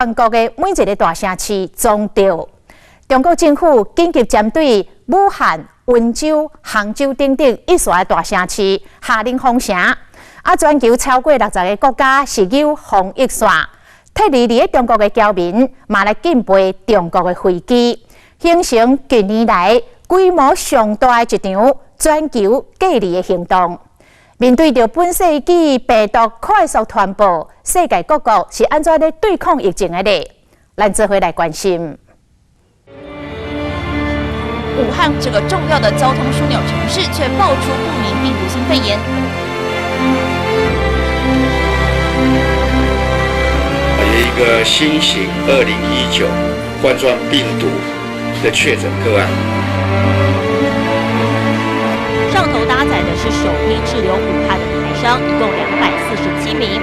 全国的每一个大城市总着。中国政府紧急针对武汉、温州、杭州等等一线的大城市下令封城，全球超过60个国家实有防疫线，特离伫中国的侨民嘛来禁飞中国的飞机，形成近年来规模上大的一场全球隔离的行动。面对着本世纪病毒快速传播，世界各国是安怎咧对抗疫情的呢？咱做伙来关心。武汉这个重要的交通枢纽城市，却爆出不明病毒性肺炎。有一个新型2019冠状病毒的确诊个案。上头搭载的是首批滞留武汉的台商，一共247名。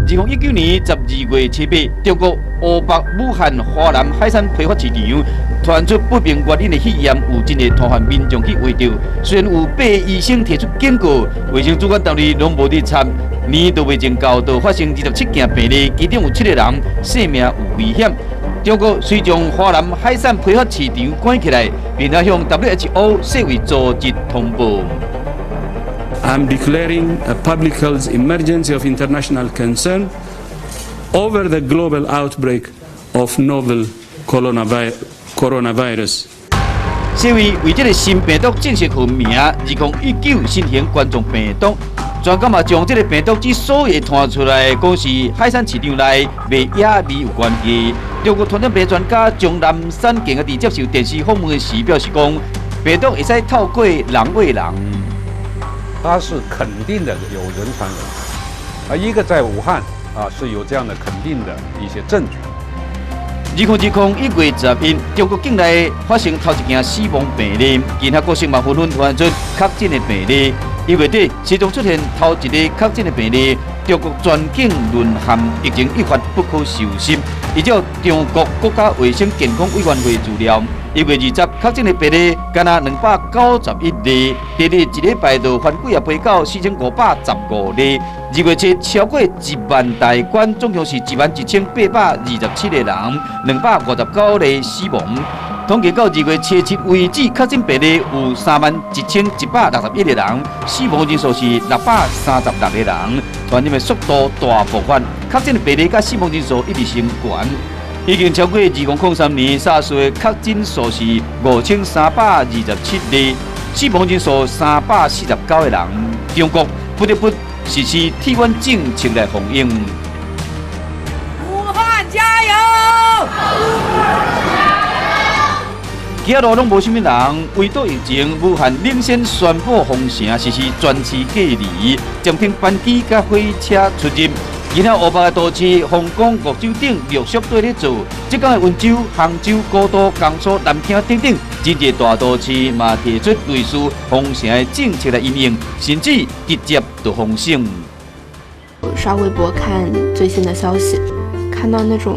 2019年12月7日，中国湖北武汉华南海产批发市场传出不明原因的肺炎，有真个拖hand民众去围着。虽然有8医生提出警告，卫生主管单位拢无伫插。年度卫生高度发生27件病例，其中有7个人性命有危险。中国遂将华南海产批发市场关起来，并且向 WHO 世卫组织通报。I'm declaring a public health emergency of international concern over the global outbreak of novel coronavirus. 世卫为这个新病毒正式命名2019新型冠状病毒。专家嘛将这个病毒之所以传出来，讲是海产市场内卖野味有关系。中国传染病专家钟南山近日接受电视访问时表示讲，病毒会使透过人喂人。它是肯定的有人传人，一个在武汉是有这样的肯定的一些证据。2020 1月10日，中国境内发生头一件死亡病例，其他国省嘛纷纷传出确诊的病例。1月底，市中出现头一个确诊的病例，中国全境沦陷，疫情一发不可收拾。依照中国国家卫生健康委员会资料，1月20确诊的病例敢若291例，第二一礼拜就翻几啊倍到4515例。2月7超过1万大关，总共是11827个人，259例死亡。统计到2月7日为止，确诊病例有31161个人，死亡人数是636个人。传染的速度大爆发，确诊的病例甲死亡人数一直升悬。已经超过2003年SARS的确诊数是5327例，死亡人数349个人。中国不得不实施体温政策来防疫。武汉加油！其他路拢无啥物人，围堵疫情，武汉领先宣布封城，实施全市隔离，暂停班机甲火车出入。其他欧北的都市，香港、澳洲等陆续对咧做。浙江的温州、杭州、古都、江苏、南京等等，真侪大都市嘛提出类似封城的政策来因应，甚至直接就封城。刷微博看最新的消息，看到那种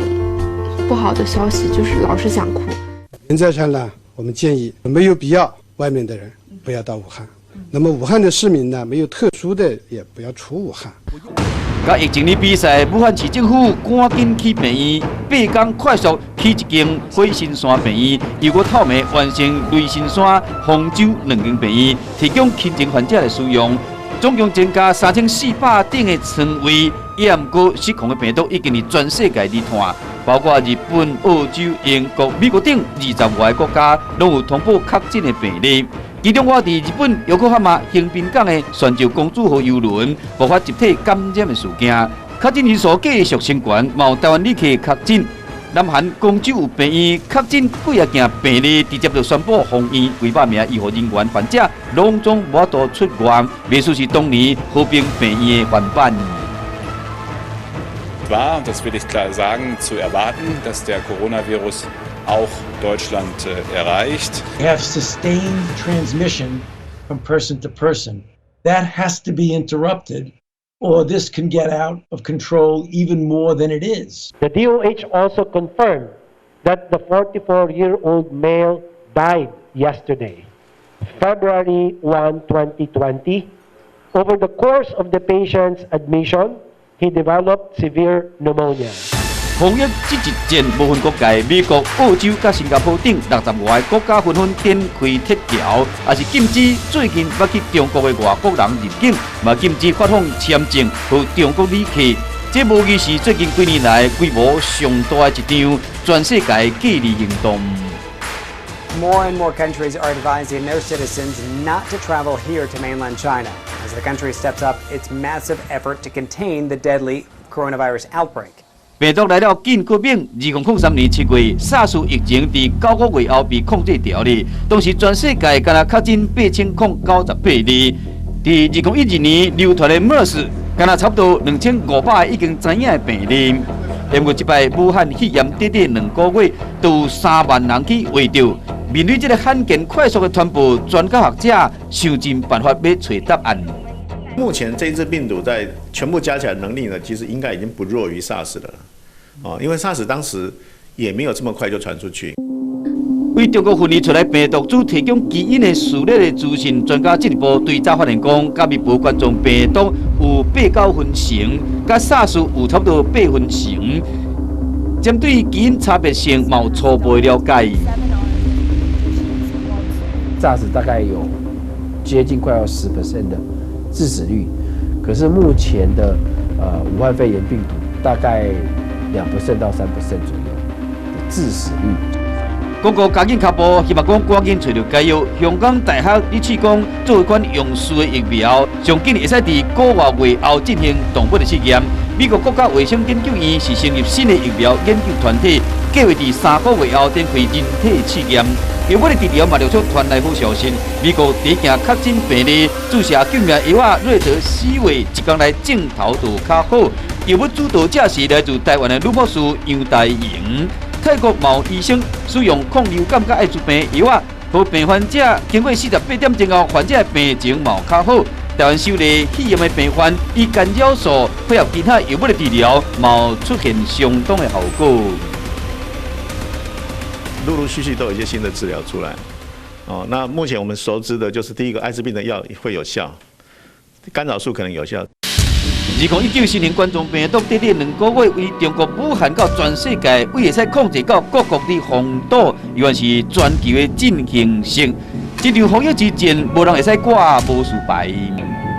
不好的消息，就是老是想哭。原则上呢，我们建议没有必要外面的人不要到武汉。那么武汉的市民呢，没有特殊的也不要出武汉。甲疫情的比赛，武汉市政府赶紧起病院，8天快速起一间火神山病院，由我透明完成雷神山、杭州2间病院，提供轻症患者的使用。总共增加3400顶的床位，也毋过失控的病毒已经伫全世界流传，包括日本、澳洲、英国、美国等20外个国家，拢有通报确诊的病例。其中，我伫日本尤克哈马横滨港的船礁公主号邮轮爆发集体感染的事件，确诊人数继续升悬，嘛有台湾旅客确诊。南韩广州有病院确诊几啊件病例，直接就宣布封院，几百名医护人员、患者拢总无法度出院，类似是当年和平病院的翻版。War, und das will ich klar sagen, zu erwarten, dass der Coronavirus auch Deutschland erreicht. We have sustained transmission from person to person. That has to be interrupted, or this can get out of control even more than it is. The DOH also confirmed that the 44-year-old male died yesterday, February 1, 2020. Over the course of the patient's admission, he developed severe pneumonia. 防疫这一战，部分国界，美国、澳洲、甲新加坡等60外国家纷纷展开铁桥，也是禁止最近要去中国的外国人入境，嘛禁止发放签证予中国旅客。这无疑是最近几年来规模上大的一场全世界隔离行动。 More and more countries are advising their citizens not to travel here to mainland China as the country steps up its massive effort to contain the deadly coronavirus outbreak. 病毒来了紧革命，2003年7月，SARS 疫情伫9个月后被控制掉了。当时全世界敢若确诊8098例，伫2012年流传的 MERS 敢若差不多2500已经知影的病例。因为这摆武汉肺炎短2个月，都有3万人去围着。面对这个罕见快速的传播，专家学者想尽办法要找答案。 目前这一支病毒在全部加起来能力呢，其实应该已经不弱于 SARS 了，因为 SARS 当时也没有这么快就传出去。为中国分离出来病毒株提供基因的序列的资讯，专家进一步对照发现讲，甲密布冠状病毒有8-9分成，甲 SARS 有差不多8分成。针对基因差别性，有初步的了解。SARS 大概有接近快要10% 的 致死率，可是目前的武汉肺炎病毒大概2%到3%左右的致死率。广告加紧脚步，希望讲赶紧找到解药。香港大学理事讲，做一款用序的疫苗，上紧会使伫9月后进行动物的试验。美国国家卫生研究院是成立新的疫苗研究团体，计划伫3个月后展开人体试验。 药物的治疗嘛，流出传来好消息。美国第一件确诊病例注射救命药啊，瑞德西韦一天来镜头就较好。药物主导者是来自台湾的吕博士杨大营。泰国某医生使用抗流感甲艾滋病药啊，予病患者经过48点钟后，患者的病情嘛较好。台湾受理肺炎的病患以干扰素配合其他药物的治疗，嘛出现相当的效果。 陆陆续续都有一些新的治疗出来，那目前我们熟知的就是第一个艾滋病的药会有效，干扰素可能有效。2019新型冠状病毒短2个月，为中国武汉到全世界，为会使控制到各国的防堵，原是全球的进行性。这场防疫之战，无人会使挂无输败。